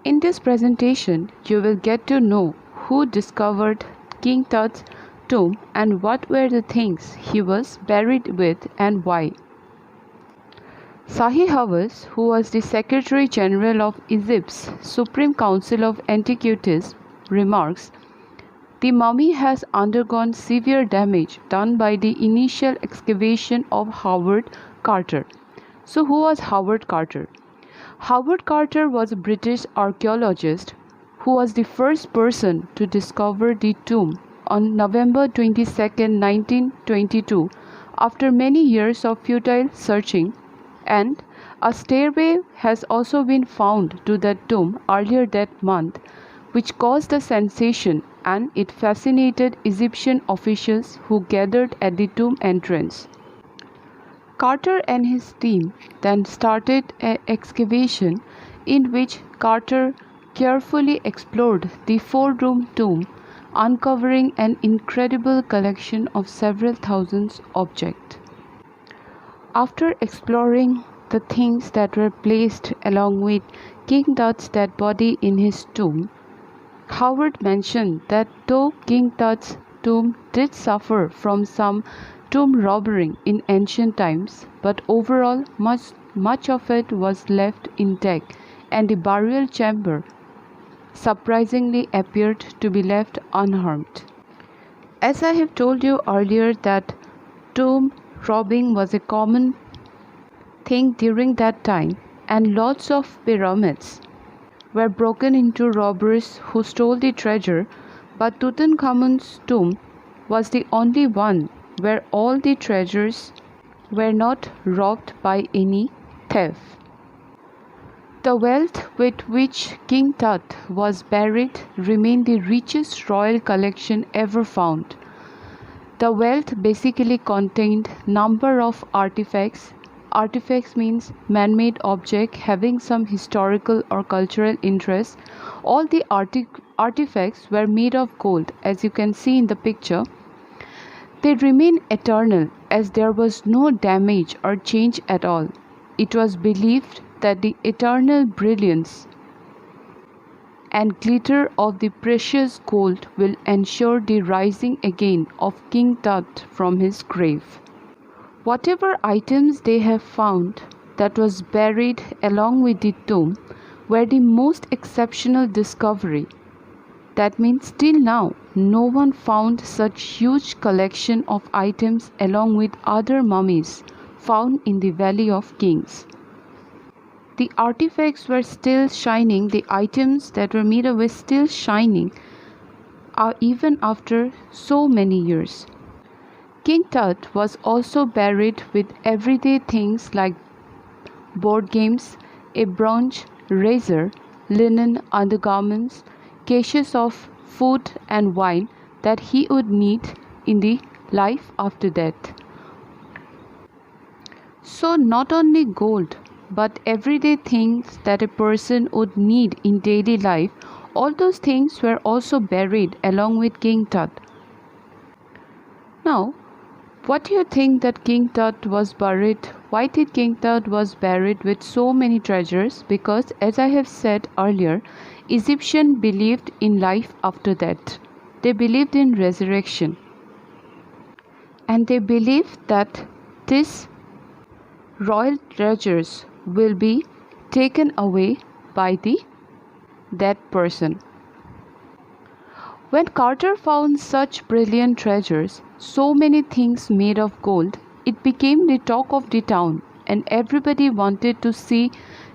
In this presentation, you will get to know who discovered King Tut's tomb and what were the things he was buried with and why. Sahi Hawass, who was the Secretary General of Egypt's Supreme Council of Antiquities, remarks, "The mummy has undergone severe damage done by the initial excavation of Howard Carter." So who was Howard Carter? Howard Carter was a British archaeologist who was the first person to discover the tomb on November 22, 1922, after many years of futile searching, and a stairway has also been found to the tomb earlier that month, which caused a sensation, and it fascinated Egyptian officials who gathered at the tomb entrance. Carter and his team then started an excavation in which Carter carefully explored the four-room tomb, uncovering an incredible collection of several thousand objects. After exploring the things that were placed along with King Tut's dead body in his tomb, Howard mentioned that though King Tut's tomb did suffer from some tomb robbery in ancient times, but overall much of it was left intact, and the burial chamber surprisingly appeared to be left unharmed. As I have told you earlier that tomb robbing was a common thing during that time, and lots of pyramids were broken into robbers who stole the treasure, but Tutankhamun's tomb was the only one where all the treasures were not robbed by any thief. The wealth with which King Tut was buried remained the richest royal collection ever found. The wealth basically contained number of artifacts. Artifacts means man-made object having some historical or cultural interest. All the artifacts were made of gold, as you can see in the picture. They remain eternal as there was no damage or change at all. It was believed that the eternal brilliance and glitter of the precious gold will ensure the rising again of King Tut from his grave. Whatever items they have found that was buried along with the tomb were the most exceptional discovery. That means till now, no one found such huge collection of items along with other mummies found in the Valley of Kings. The artifacts were still shining, the items that were made were still shining, even after so many years. King Tut was also buried with everyday things like board games, a bronze razor, linen undergarments, caches of food and wine that he would need in the life after death. So not only gold, but everyday things that a person would need in daily life, all those things were also buried along with King Tut. Now, what do you think that King Tut was buried? Why did King Tut was buried with so many treasures? Because as I have said earlier, Egyptians believed in life after death. They believed in resurrection. And they believed that these royal treasures will be taken away by the dead person. When Carter found such brilliant treasures, so many things made of gold, it became the talk of the town, and everybody wanted to see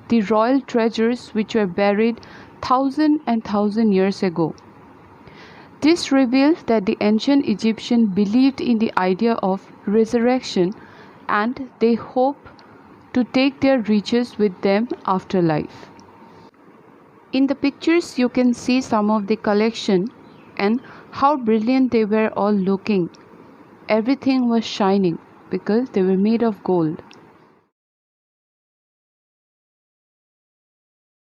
the royal treasures which were buried thousands and thousands years ago. This reveals that the ancient Egyptians believed in the idea of resurrection, and they hope to take their riches with them after life. In the pictures you can see some of the collection and how brilliant they were all looking. Everything was shining because they were made of gold.